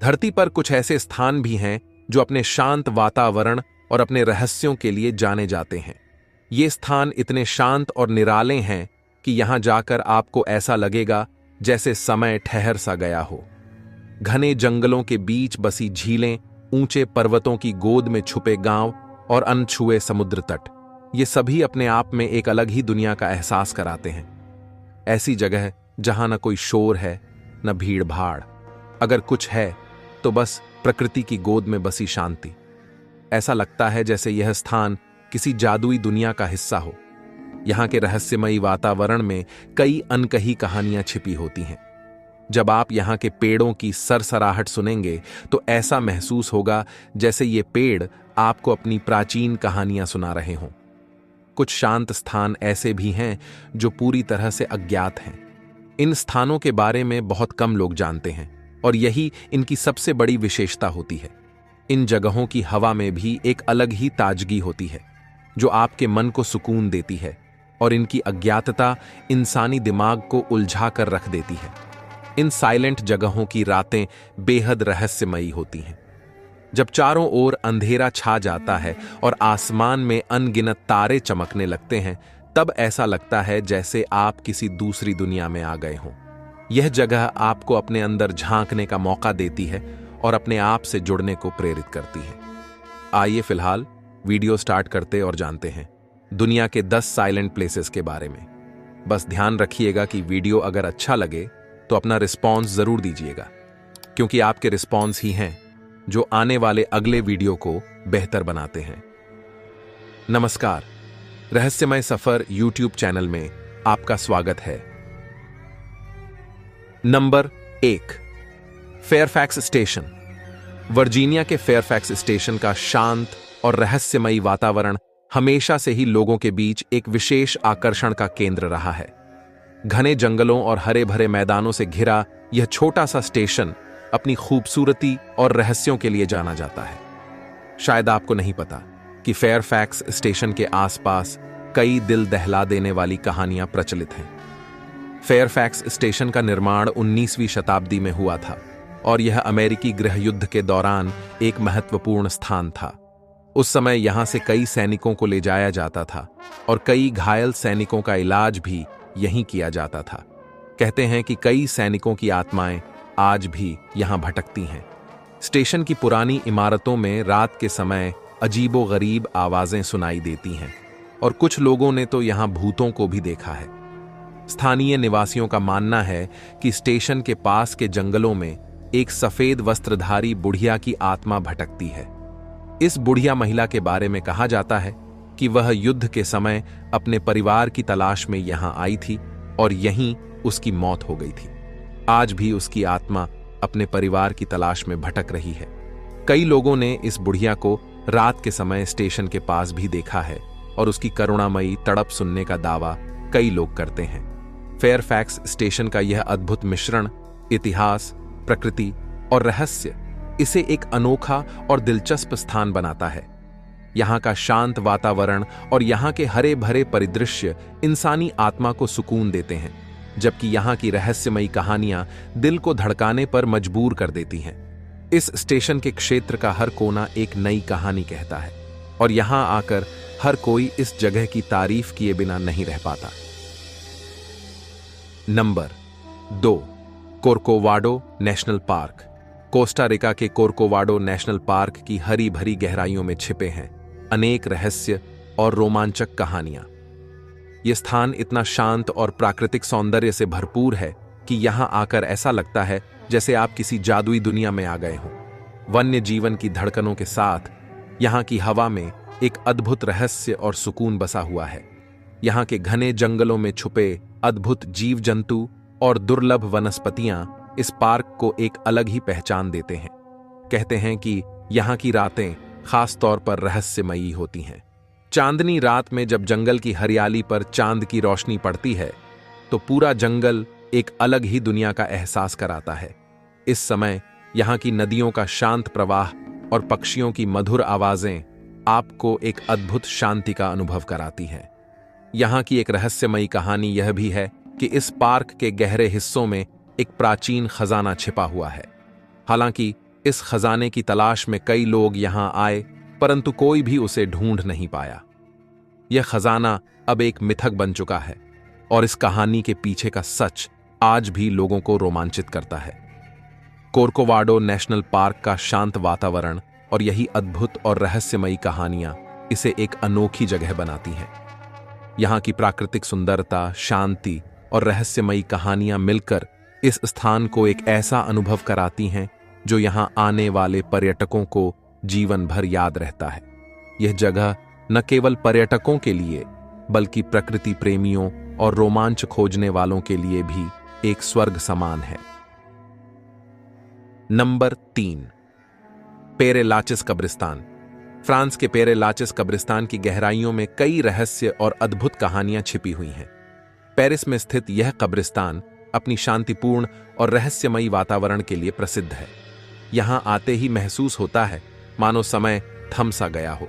धरती पर कुछ ऐसे स्थान भी हैं जो अपने शांत वातावरण और अपने रहस्यों के लिए जाने जाते हैं। ये स्थान इतने शांत और निराले हैं कि यहां जाकर आपको ऐसा लगेगा जैसे समय ठहर सा गया हो। घने जंगलों के बीच बसी झीलें, ऊंचे पर्वतों की गोद में छुपे गांव और अनछुए समुद्र तट, ये सभी अपने आप में एक अलग ही दुनिया का एहसास कराते हैं। ऐसी जगह जहां न कोई शोर है, न भीड़ भाड़, अगर कुछ है तो बस प्रकृति की गोद में बसी शांति। ऐसा लगता है जैसे यह स्थान किसी जादुई दुनिया का हिस्सा हो। यहां के रहस्यमयी वातावरण में कई अनकही कहानियां छिपी होती हैं। जब आप यहां के पेड़ों की सरसराहट सुनेंगे तो ऐसा महसूस होगा जैसे ये पेड़ आपको अपनी प्राचीन कहानियां सुना रहे हों। कुछ शांत स्थान ऐसे भी हैं जो पूरी तरह से अज्ञात हैं। इन स्थानों के बारे में बहुत कम लोग जानते हैं और यही इनकी सबसे बड़ी विशेषता होती है। इन जगहों की हवा में भी एक अलग ही ताजगी होती है जो आपके मन को सुकून देती है, और इनकी अज्ञातता इंसानी दिमाग को उलझा कर रख देती है। इन साइलेंट जगहों की रातें बेहद रहस्यमयी होती हैं। जब चारों ओर अंधेरा छा जाता है और आसमान में अनगिनत तारे चमकने लगते हैं, तब ऐसा लगता है जैसे आप किसी दूसरी दुनिया में आ गए हों। यह जगह आपको अपने अंदर झांकने का मौका देती है और अपने आप से जुड़ने को प्रेरित करती है। आइए फिलहाल वीडियो स्टार्ट करते और जानते हैं दुनिया के 10 साइलेंट प्लेसेस के बारे में। बस ध्यान रखिएगा कि वीडियो अगर अच्छा लगे तो अपना रिस्पॉन्स जरूर दीजिएगा, क्योंकि आपके रिस्पॉन्स ही हैं जो आने वाले अगले वीडियो को बेहतर बनाते हैं। नमस्कार, रहस्यमय सफर यूट्यूब चैनल में आपका स्वागत है। Number 1, Fairfax station. वर्जीनिया के फेयरफैक्स स्टेशन का शांत और रहस्यमयी वातावरण हमेशा से ही लोगों के बीच एक विशेष आकर्षण का केंद्र रहा है। घने जंगलों और हरे भरे मैदानों से घिरा यह छोटा सा स्टेशन अपनी खूबसूरती और रहस्यों के लिए जाना जाता है। शायद आपको नहीं पता कि फेयरफैक्स स्टेशन के आसपास कई दिल दहला देने वाली कहानियां प्रचलित हैं। फेयरफैक्स स्टेशन का निर्माण 19वीं शताब्दी में हुआ था और यह अमेरिकी गृह युद्ध के दौरान एक महत्वपूर्ण स्थान था। उस समय यहां से कई सैनिकों को ले जाया जाता था और कई घायल सैनिकों का इलाज भी यहीं किया जाता था। कहते हैं कि कई सैनिकों की आत्माएं आज भी यहां भटकती हैं। स्टेशन की पुरानी इमारतों में रात के समय अजीबो-गरीब आवाजें सुनाई देती हैं और कुछ लोगों ने तो यहां भूतों को भी देखा है। स्थानीय निवासियों का मानना है कि स्टेशन के पास के जंगलों में एक सफेद वस्त्रधारी बुढ़िया की आत्मा भटकती है। इस बुढ़िया महिला के बारे में कहा जाता है कि वह युद्ध के समय अपने परिवार की तलाश में यहां आई थी और यहीं उसकी मौत हो गई थी। आज भी उसकी आत्मा अपने परिवार की तलाश में भटक रही है। कई लोगों ने इस बुढ़िया को रात के समय स्टेशन के पास भी देखा है और उसकी करुणामयी तड़प सुनने का दावा कई लोग करते हैं। फेयरफैक्स स्टेशन का यह अद्भुत मिश्रण इतिहास, प्रकृति और रहस्य इसे एक अनोखा और दिलचस्प स्थान बनाता है। यहाँ का शांत वातावरण और यहाँ के हरे भरे परिदृश्य इंसानी आत्मा को सुकून देते हैं, जबकि यहाँ की रहस्यमयी कहानियां दिल को धड़काने पर मजबूर कर देती हैं। इस स्टेशन के क्षेत्र का हर कोना एक नई कहानी कहता है और यहाँ आकर हर कोई इस जगह की तारीफ किए बिना नहीं रह पाता। Number 2, Corcovado national park. Costa Rica के कोर्कोवाडो नेशनल पार्क की हरी भरी गहराइयों में छिपे हैं अनेक रहस्य और रोमांचक कहानियां। यह स्थान इतना शांत और प्राकृतिक सौंदर्य से भरपूर है कि यहां आकर ऐसा लगता है जैसे आप किसी जादुई दुनिया में आ गए हों। वन्य जीवन की धड़कनों के साथ यहां की हवा में एक अद्भुत रहस्य और सुकून बसा हुआ है। यहां के घने जंगलों में छुपे अद्भुत जीव जंतु और दुर्लभ वनस्पतियां इस पार्क को एक अलग ही पहचान देते हैं। कहते हैं कि यहां की रातें खास तौर पर रहस्यमयी होती हैं। चांदनी रात में जब जंगल की हरियाली पर चांद की रोशनी पड़ती है तो पूरा जंगल एक अलग ही दुनिया का एहसास कराता है। इस समय यहां की नदियों का शांत प्रवाह और पक्षियों की मधुर आवाजें आपको एक अद्भुत शांति का अनुभव कराती हैं। यहां की एक रहस्यमयी कहानी यह भी है कि इस पार्क के गहरे हिस्सों में एक प्राचीन खजाना छिपा हुआ है। हालांकि इस खजाने की तलाश में कई लोग यहां आए, परंतु कोई भी उसे ढूंढ नहीं पाया। यह खजाना अब एक मिथक बन चुका है और इस कहानी के पीछे का सच आज भी लोगों को रोमांचित करता है। कोर्कोवाडो नेशनल पार्क का शांत वातावरण और यही अद्भुत और रहस्यमयी कहानियां इसे एक अनोखी जगह बनाती हैं। यहां की प्राकृतिक सुंदरता, शांति और रहस्यमयी कहानियां मिलकर इस स्थान को एक ऐसा अनुभव कराती हैं जो यहां आने वाले पर्यटकों को जीवन भर याद रहता है। यह जगह न केवल पर्यटकों के लिए बल्कि प्रकृति प्रेमियों और रोमांच खोजने वालों के लिए भी एक स्वर्ग समान है। नंबर 3, पेरे लाचेस कब्रिस्तान। फ्रांस के पेरे लाचेस कब्रिस्तान की गहराइयों में कई रहस्य और अद्भुत कहानियां छिपी हुई हैं। पेरिस में स्थित यह कब्रिस्तान अपनी शांतिपूर्ण और रहस्यमयी वातावरण के लिए प्रसिद्ध है। यहां आते ही महसूस होता है मानो समय थम सा गया हो।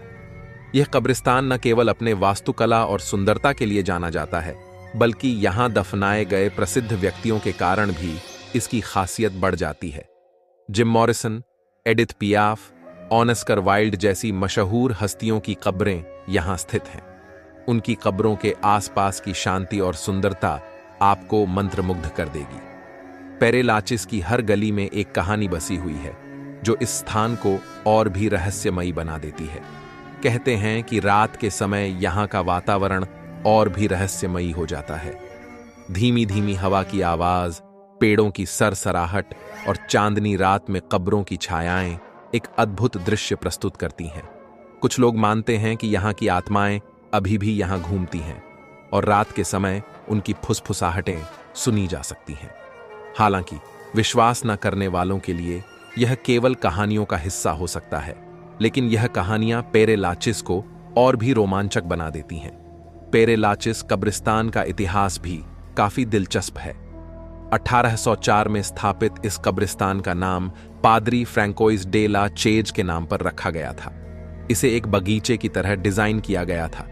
यह कब्रिस्तान न केवल अपने वास्तुकला और सुंदरता के लिए जाना जाता है, बल्कि यहां दफनाए गए प्रसिद्ध व्यक्तियों के कारण भी इसकी खासियत बढ़ जाती है। Jim Morrison, Edith Piaf, Oscar Wilde जैसी मशहूर हस्तियों की कब्रें यहां स्थित हैं। उनकी कब्रों के आसपास की शांति और सुंदरता आपको मंत्रमुग्ध कर देगी। पेरे लाचेस की हर गली में एक कहानी बसी हुई है जो इस स्थान को और भी रहस्यमयी बना देती है। कहते हैं कि रात के समय यहां का वातावरण और भी रहस्यमयी हो जाता है। धीमी धीमी हवा की आवाज, पेड़ों की सरसराहट और चांदनी रात में कब्रों की छायाएं एक अद्भुत दृश्य प्रस्तुत करती हैं। कुछ लोग मानते हैं कि यहाँ की आत्माएं अभी भी यहाँ घूमती हैं और रात के समय उनकी फुसफुसाहटें सुनी जा सकती हैं। हालांकि विश्वास न करने वालों के लिए यह केवल कहानियों का हिस्सा हो सकता है, लेकिन यह कहानियां पेरे लाचेस को और भी रोमांचक बना देती हैं। पेरे लाचेस कब्रिस्तान का इतिहास भी काफी दिलचस्प है। 1804 में स्थापित इस कब्रिस्तान का नाम पादरी फ्रैंकोइस डे ला चेज के नाम पर रखा गया था। इसे एक बगीचे की तरह डिजाइन किया गया था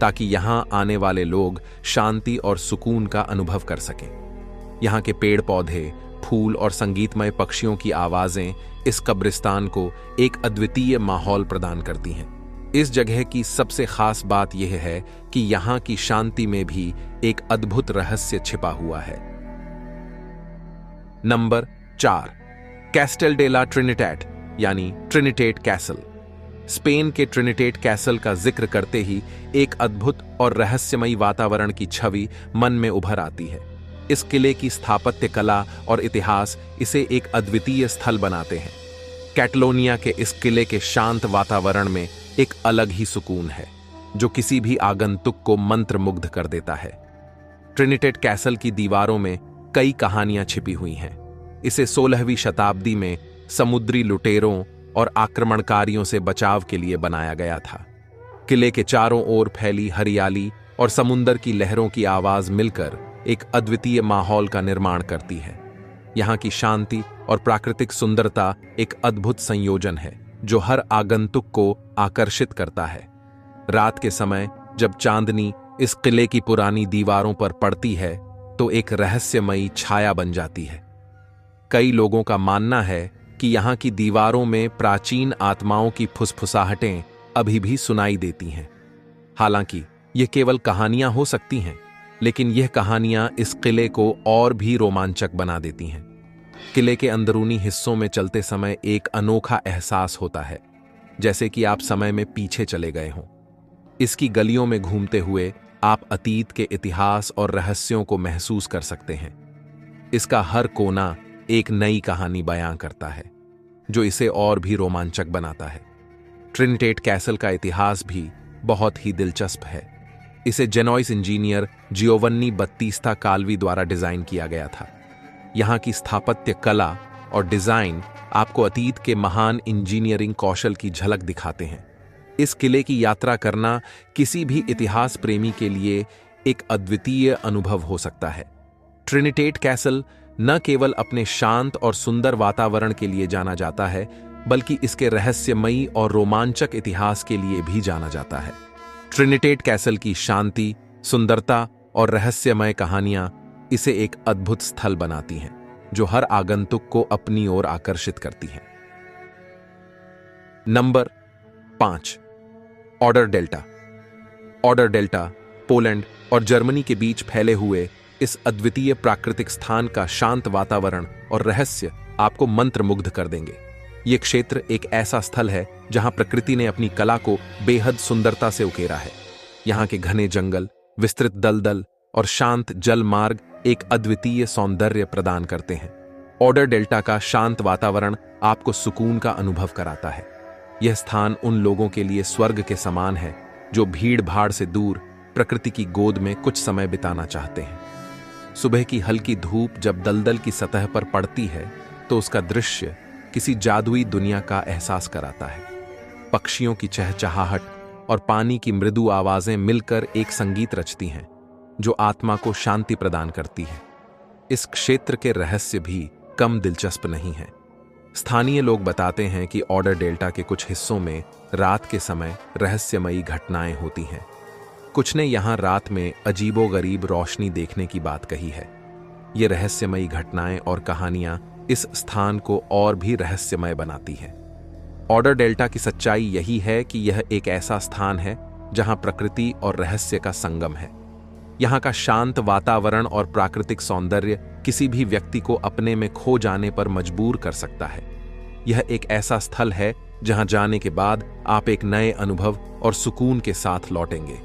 ताकि यहां आने वाले लोग शांति और सुकून का अनुभव कर सकें। यहां के पेड़ पौधे, फूल और संगीतमय पक्षियों की आवाजें इस कब्रिस्तान को एक अद्वितीय माहौल प्रदान करती हैं। इस जगह की सबसे खास बात यह है कि यहां की शांति में भी एक अद्भुत रहस्य छिपा हुआ है। नंबर 4, कैस्टेल डे ला ट्रिनिटेट यानी ट्रिनिटेट कैसल। स्पेन के ट्रिनिटेट कैसल का जिक्र करते ही एक अद्भुत और रहस्यमयी वातावरण की छवि मन में उभर आती है। इस किले की स्थापत्य कला और इतिहास इसे एक अद्वितीय स्थल बनाते हैं। कैटलोनिया के इस किले के शांत वातावरण में एक अलग ही सुकून है जो किसी भी आगंतुक को मंत्रमुग्ध कर देता है। ट्रिनिटेट कैसल की दीवारों में कई कहानियां छिपी हुई हैं। इसे 16वीं शताब्दी में समुद्री लुटेरों और आक्रमणकारियों से बचाव के लिए बनाया गया था। किले के चारों ओर फैली हरियाली और समुद्र की लहरों की आवाज मिलकर एक अद्वितीय माहौल का निर्माण करती है। यहाँ की शांति और प्राकृतिक सुंदरता एक अद्भुत संयोजन है जो हर आगंतुक को आकर्षित करता है। रात के समय जब चांदनी इस किले की पुरानी दीवारों पर पड़ती है तो एक रहस्यमयी छाया बन जाती है। कई लोगों का मानना है कि यहाँ की दीवारों में प्राचीन आत्माओं की फुसफुसाहटें अभी भी सुनाई देती हैं। हालांकि ये केवल कहानियां हो सकती हैं, लेकिन यह कहानियां इस किले को और भी रोमांचक बना देती हैं। किले के अंदरूनी हिस्सों में चलते समय एक अनोखा एहसास होता है, जैसे कि आप समय में पीछे चले गए हों। इसकी गलियों में घूमते हुए आप अतीत के इतिहास और रहस्यों को महसूस कर सकते हैं। इसका हर कोना एक नई कहानी बयां करता है, जो इसे और भी रोमांचक बनाता है। ट्रिनिटेट कैसल का इतिहास भी बहुत ही दिलचस्प है। इसे जेनोइस इंजीनियर जियोवन्नी बत्तीस्ता काल्वी द्वारा डिजाइन किया गया था। यहाँ की स्थापत्य कला और डिजाइन आपको अतीत के महान इंजीनियरिंग कौशल की झलक दिखाते हैं। इस किले की यात्रा करना किसी भी इतिहास प्रेमी के लिए एक अद्वितीय अनुभव हो सकता है। ट्रिनिटेट कैसल न केवल अपने शांत और सुंदर वातावरण के लिए जाना जाता है, बल्कि इसके रहस्यमयी और रोमांचक इतिहास के लिए भी जाना जाता है। ट्रिनिटेट कैसल की शांति, सुंदरता और रहस्यमय कहानियां इसे एक अद्भुत स्थल बनाती हैं, जो हर आगंतुक को अपनी ओर आकर्षित करती हैं। Number 5, order delta. Order delta Poland और जर्मनी के बीच फैले हुए इस अद्वितीय प्राकृतिक स्थान का शांत वातावरण और रहस्य आपको मंत्रमुग्ध कर देंगे। ये क्षेत्र एक ऐसा स्थल है जहां प्रकृति ने अपनी कला को बेहद सुंदरता से उकेरा है। यहाँ के घने जंगल, विस्तृत दलदल और शांत जल मार्ग एक अद्वितीय सौंदर्य प्रदान करते हैं। ऑर्डर डेल्टा का शांत वातावरण आपको सुकून का अनुभव कराता है। यह स्थान उन लोगों के लिए स्वर्ग के समान है जो भीड़ भाड़ से दूर प्रकृति की गोद में कुछ समय बिताना चाहते हैं। सुबह की हल्की धूप जब दलदल की सतह पर पड़ती है तो उसका दृश्य किसी जादुई दुनिया का एहसास कराता है। पक्षियों की चहचहाहट और पानी की मृदु आवाजें मिलकर एक संगीत रचती हैं जो आत्मा को शांति प्रदान करती है। इस क्षेत्र के रहस्य भी कम दिलचस्प नहीं हैं। स्थानीय लोग बताते हैं कि ऑर्डर डेल्टा के कुछ हिस्सों में रात के समय रहस्यमयी घटनाएं होती हैं। कुछ ने यहां रात में अजीबोगरीब रोशनी देखने की बात कही है। ये रहस्यमयी घटनाएं और कहानियां इस स्थान को और भी रहस्यमय बनाती हैं। ऑर्डर डेल्टा की सच्चाई यही है कि यह एक ऐसा स्थान है जहां प्रकृति और रहस्य का संगम है। यहाँ का शांत वातावरण और प्राकृतिक सौंदर्य किसी भी व्यक्ति को अपने में खो जाने पर मजबूर कर सकता है। यह एक ऐसा स्थल है जहां जाने के बाद आप एक नए अनुभव और सुकून के साथ लौटेंगे।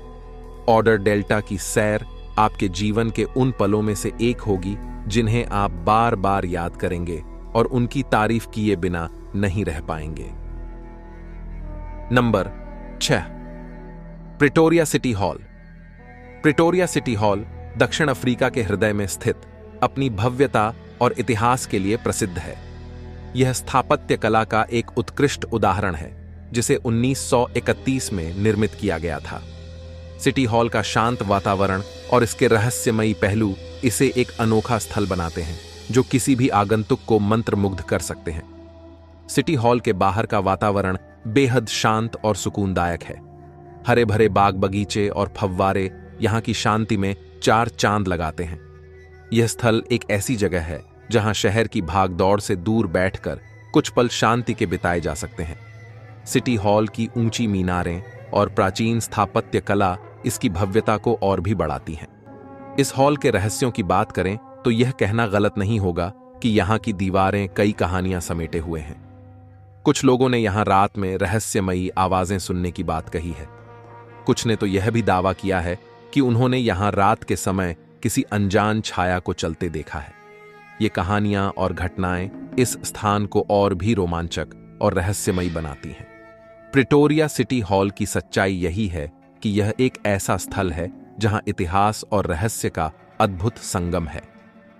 ऑर्डर डेल्टा की सैर आपके जीवन के उन पलों में से एक होगी जिन्हें आप बार बार याद करेंगे और उनकी तारीफ किए बिना नहीं रह पाएंगे। Number 6, Pretoria city hall. Pretoria city hall दक्षिण अफ्रीका के हृदय में स्थित अपनी भव्यता और इतिहास के लिए प्रसिद्ध है। यह स्थापत्य कला का एक उत्कृष्ट उदाहरण है जिसे 1931 में निर्मित किया गया था। सिटी हॉल का शांत वातावरण और इसके रहस्यमयी पहलू इसे एक अनोखा स्थल बनाते हैं जो किसी भी आगंतुक को मंत्रमुग्ध कर सकते हैं। सिटी हॉल के बाहर का वातावरण बेहद शांत और सुकूनदायक है। हरे भरे बाग बगीचे और फव्वारे यहाँ की शांति में 4 चांद लगाते हैं। यह स्थल एक ऐसी जगह है जहां शहर की भागदौड़ से दूर बैठकर कुछ पल शांति के बिताए जा सकते हैं। सिटी हॉल की ऊंची मीनारें और प्राचीन स्थापत्य कला इसकी भव्यता को और भी बढ़ाती हैं। इस हॉल के रहस्यों की बात करें तो यह कहना गलत नहीं होगा कि यहाँ की दीवारें कई कहानियां समेटे हुए हैं। कुछ लोगों ने यहाँ रात में रहस्यमयी आवाजें सुनने की बात कही है। कुछ ने तो यह भी दावा किया है कि उन्होंने यहाँ रात के समय किसी अनजान छाया को चलते देखा है। ये कहानियां और घटनाएं इस स्थान को और भी रोमांचक और रहस्यमयी बनाती हैं। प्रिटोरिया सिटी हॉल की सच्चाई यही है कि यह एक ऐसा स्थल है जहां इतिहास और रहस्य का अद्भुत संगम है।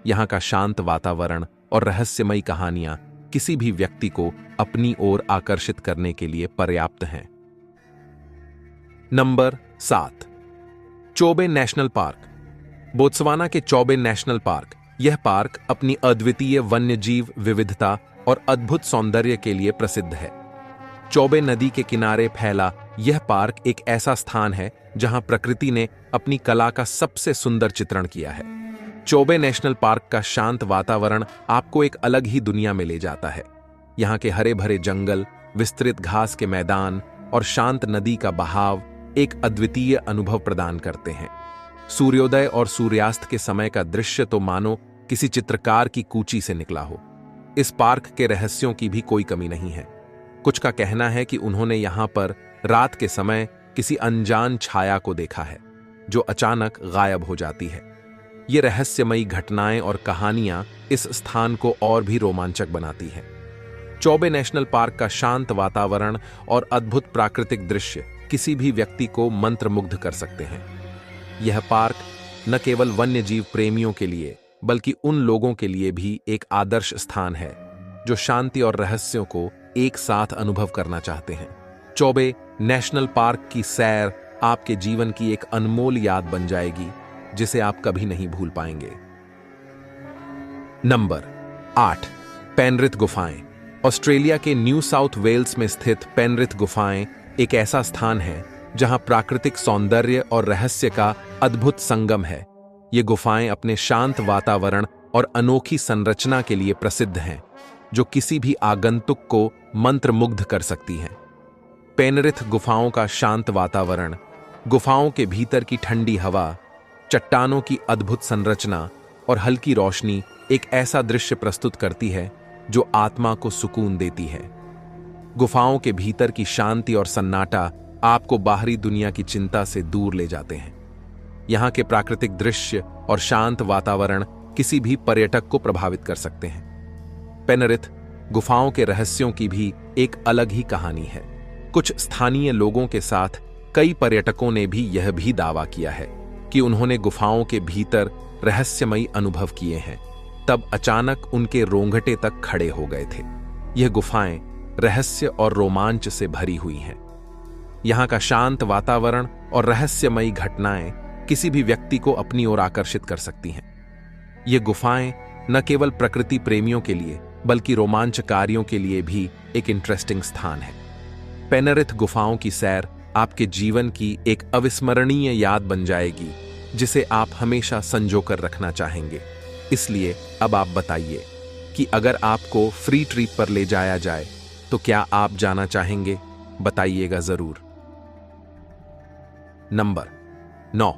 यहाँ का शांत वातावरण और रहस्यमयी कहानियां किसी भी व्यक्ति को अपनी ओर आकर्षित करने के लिए पर्याप्त हैं। Number 7, Chobe national park. Botswana के चोबे नेशनल पार्क। यह पार्क अपनी अद्वितीय वन्यजीव विविधता और अद्भुत सौंदर्य के लिए प्रसिद्ध है। चोबे नदी के किनारे फैला यह पार्क एक ऐसा स्थान है जहां प्रकृति ने अपनी कला का सबसे सुंदर चित्रण किया है। चोबे नेशनल पार्क का शांत वातावरण आपको एक अलग ही दुनिया में ले जाता है। यहाँ के हरे भरे जंगल, विस्तृत घास के मैदान और शांत नदी का बहाव एक अद्वितीय अनुभव प्रदान करते हैं। सूर्योदय और सूर्यास्त के समय का दृश्य तो मानो किसी चित्रकार की कूची से निकला हो। इस पार्क के रहस्यों की भी कोई कमी नहीं है। कुछ का कहना है कि उन्होंने यहाँ पर रात के समय किसी अनजान छाया को देखा है जो अचानक गायब हो जाती है। ये रहस्यमयी घटनाएं और कहानियां इस स्थान को और भी रोमांचक बनाती हैं। चोबे नेशनल पार्क का शांत वातावरण और अद्भुत प्राकृतिक दृश्य किसी भी व्यक्ति को मंत्रमुग्ध कर सकते हैं। यह पार्क न केवल वन्यजीव प्रेमियों के लिए बल्कि उन लोगों के लिए भी एक आदर्श स्थान है जो शांति और रहस्यों को एक साथ अनुभव करना चाहते हैं। चोबे नेशनल पार्क की सैर आपके जीवन की एक अनमोल याद बन जाएगी जिसे आप कभी नहीं भूल पाएंगे। नंबर 8, पेनरिथ गुफाएं। ऑस्ट्रेलिया के न्यू साउथ वेल्स में स्थित पेनरिथ गुफाएं एक ऐसा स्थान है जहां प्राकृतिक सौंदर्य और रहस्य का अद्भुत संगम है। ये गुफाएं अपने शांत वातावरण और अनोखी संरचना के लिए प्रसिद्ध हैं जो किसी भी आगंतुक को मंत्रमुग्ध कर सकती हैं। पेनरिथ गुफाओं का शांत वातावरण, गुफाओं के भीतर की ठंडी हवा, चट्टानों की अद्भुत संरचना और हल्की रोशनी एक ऐसा दृश्य प्रस्तुत करती है जो आत्मा को सुकून देती है। गुफाओं के भीतर की शांति और सन्नाटा आपको बाहरी दुनिया की चिंता से दूर ले जाते हैं। यहाँ के प्राकृतिक दृश्य और शांत वातावरण किसी भी पर्यटक को प्रभावित कर सकते हैं। पेनरिथ गुफाओं के रहस्यों की भी एक अलग ही कहानी है। कुछ स्थानीय लोगों के साथ कई पर्यटकों ने भी यह भी दावा किया है कि उन्होंने गुफाओं के भीतर रहस्यमयी अनुभव किए हैं। तब अचानक उनके रोंगटे तक खड़े हो गए थे। यह गुफाएं रहस्य और रोमांच से भरी हुई हैं। यहाँ का शांत वातावरण और रहस्यमयी घटनाएं किसी भी व्यक्ति को अपनी ओर आकर्षित कर सकती हैं। ये गुफाएं न केवल प्रकृति प्रेमियों के लिए बल्कि रोमांचकारियों के लिए भी एक इंटरेस्टिंग स्थान है। पेनरिथ गुफाओं की सैर आपके जीवन की एक अविस्मरणीय याद बन जाएगी, जिसे आप हमेशा संजोकर रखना चाहेंगे। इसलिए अब आप बताइए कि अगर आपको फ्री ट्रिप पर ले जाया जाए तो क्या आप जाना चाहेंगे? बताइएगा जरूर। नंबर 9,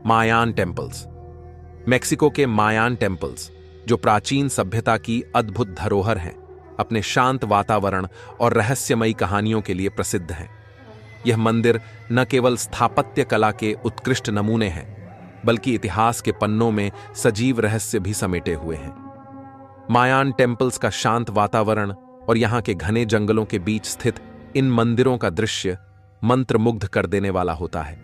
मायान टेम्पल्स। मेक्सिको के मायान टेम्पल्स, जो प्राचीन सभ्यता की अद्भुत धरोहर हैं, अपने शांत वातावरण और रहस्यमयी कहानियों के लिए प्रसिद्ध हैं। यह मंदिर न केवल स्थापत्य कला के उत्कृष्ट नमूने हैं, बल्कि इतिहास के पन्नों में सजीव रहस्य भी समेटे हुए हैं। मायान टेम्पल्स का शांत वातावरण और यहाँ के घने जंगलों के बीच स्थित इन मंदिरों का दृश्य मंत्रमुग्ध कर देने वाला होता है।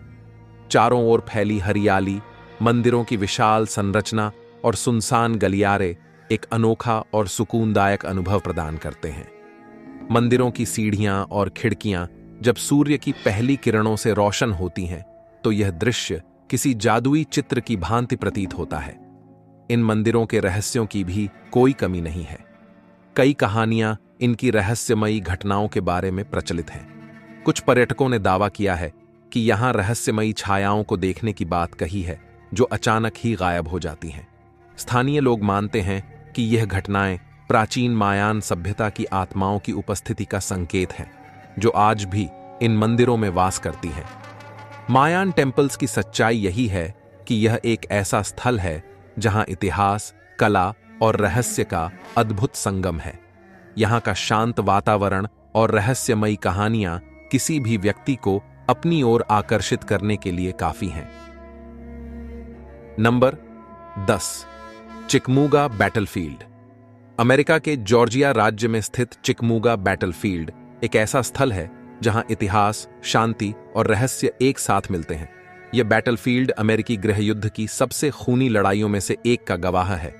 चारों ओर फैली हरियाली, मंदिरों की विशाल संरचना और सुनसान गलियारे एक अनोखा और सुकूनदायक अनुभव प्रदान करते हैं। मंदिरों की सीढ़ियां और खिड़कियां जब सूर्य की पहली किरणों से रोशन होती हैं, तो यह दृश्य किसी जादुई चित्र की भांति प्रतीत होता है। इन मंदिरों के रहस्यों की भी कोई कमी नहीं है। कई कहानियां इनकी रहस्यमयी घटनाओं के बारे में प्रचलित हैं। कुछ पर्यटकों ने दावा किया है कि यहां रहस्यमयी छायाओं को देखने की बात कही है, जो अचानक ही गायब हो जाती हैं। स्थानीय लोग मानते हैं कि यह घटनाएं प्राचीन मायान सभ्यता की आत्माओं की उपस्थिति का संकेत है, जो आज भी इन मंदिरों में वास करती हैं। मायान टेम्पल्स की सच्चाई यही है कि यह एक ऐसा स्थल है जहां इतिहास, कला और रहस्य का अद्भुत संगम है। यहाँ का शांत वातावरण और रहस्यमयी कहानियां किसी भी व्यक्ति को अपनी ओर आकर्षित करने के लिए काफी हैं। Number 10, Chickamauga battlefield. अमेरिका के जॉर्जिया राज्य में स्थित चिकमूगा बैटलफील्ड एक ऐसा स्थल है जहां इतिहास, शांति और रहस्य एक साथ मिलते हैं। यह बैटलफील्ड अमेरिकी गृहयुद्ध की सबसे खूनी लड़ाइयों में से एक का गवाह है,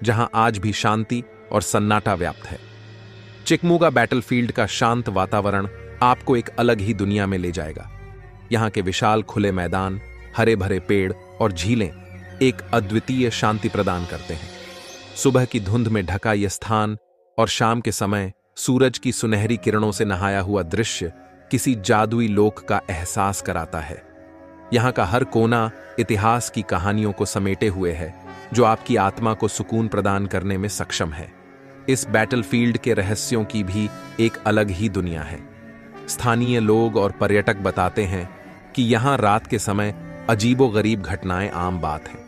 जहां आज भी शांति और सन्नाटा व्याप्त है। चिकमूगा बैटलफील्ड का शांत वातावरण आपको एक अलग ही दुनिया में ले जाएगा। यहाँ के विशाल खुले मैदान, हरे भरे पेड़ और झीलें एक अद्वितीय शांति प्रदान करते हैं। सुबह की धुंध में ढका यह स्थान और शाम के समय सूरज की सुनहरी किरणों से नहाया हुआ दृश्य किसी जादुई लोक का एहसास कराता है। यहाँ का हर कोना इतिहास की कहानियों को समेटे हुए है, जो आपकी आत्मा को सुकून प्रदान करने में सक्षम है। इस बैटलफील्ड के रहस्यों की भी एक अलग ही दुनिया है। स्थानीय लोग और पर्यटक बताते हैं कि यहाँ रात के समय अजीबोगरीब घटनाएं आम बात हैं।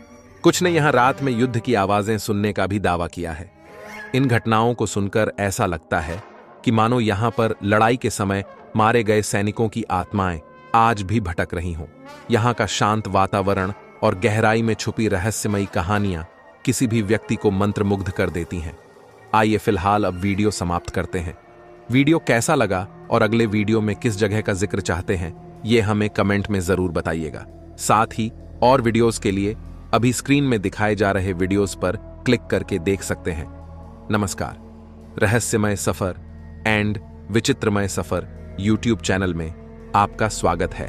कुछ ने यहाँ रात में युद्ध की आवाजें सुनने का भी दावा किया है। इन घटनाओं को सुनकर ऐसा लगता है कि मानो यहाँ पर लड़ाई के समय मारे गए सैनिकों की आत्माएं आज भी भटक रही हों। यहाँ का शांत वातावरण और गहराई में छुपी रहस्यमयी कहानियां किसी भी व्यक्ति को मंत्रमुग्ध कर देती हैं। आइए फिलहाल अब वीडियो समाप्त करते हैं। वीडियो कैसा लगा और अगले वीडियो में किस जगह का जिक्र चाहते हैं, ये हमें कमेंट में जरूर बताइएगा। साथ ही और वीडियोस के लिए अभी स्क्रीन में दिखाए जा रहे वीडियोस पर क्लिक करके देख सकते हैं। नमस्कार। रहस्यमय सफर एंड विचित्रमय सफर यूट्यूब चैनल में आपका स्वागत है।